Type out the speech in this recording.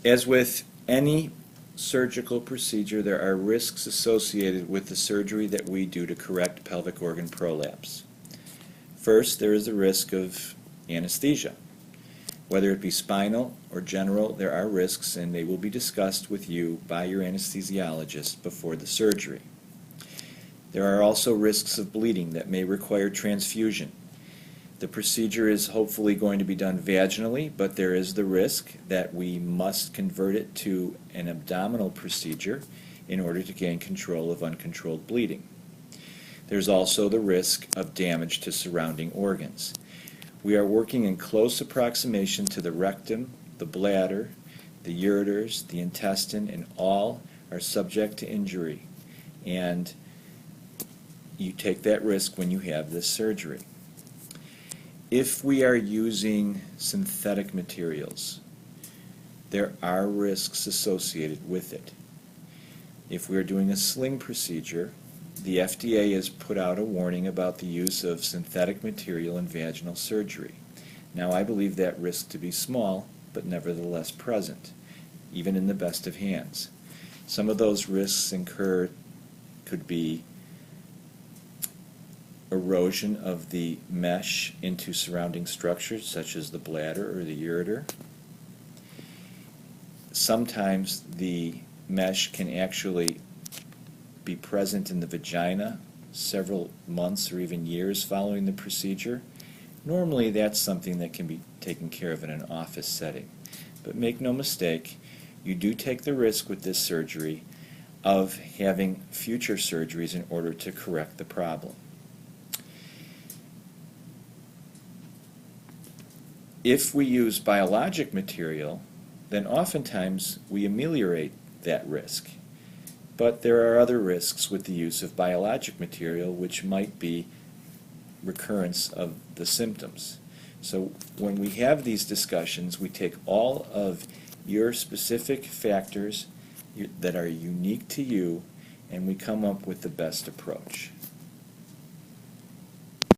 As with any surgical procedure, there are risks associated with the surgery that we do to correct pelvic organ prolapse. First, there is the risk of anesthesia. Whether it be spinal or general, there are risks, and they will be discussed with you by your anesthesiologist before the surgery. There are also risks of bleeding that may require transfusion. The procedure is hopefully going to be done vaginally, but there is the risk that we must convert it to an abdominal procedure in order to gain control of uncontrolled bleeding. There's also the risk of damage to surrounding organs. We are working in close approximation to the rectum, the bladder, the ureters, the intestine, and all are subject to injury. And you take that risk when you have this surgery. If we are using synthetic materials, there are risks associated with it. If we are doing a sling procedure, the FDA has put out a warning about the use of synthetic material in vaginal surgery. Now, I believe that risk to be small, but nevertheless present, even in the best of hands. Some of those risks could be erosion of the mesh into surrounding structures such as the bladder or the ureter. Sometimes the mesh can actually be present in the vagina several months or even years following the procedure. Normally that's something that can be taken care of in an office setting. But make no mistake, you do take the risk with this surgery of having future surgeries in order to correct the problem. If we use biologic material, then oftentimes we ameliorate that risk. But there are other risks with the use of biologic material, which might be recurrence of the symptoms. So when we have these discussions, we take all of your specific factors that are unique to you, and we come up with the best approach.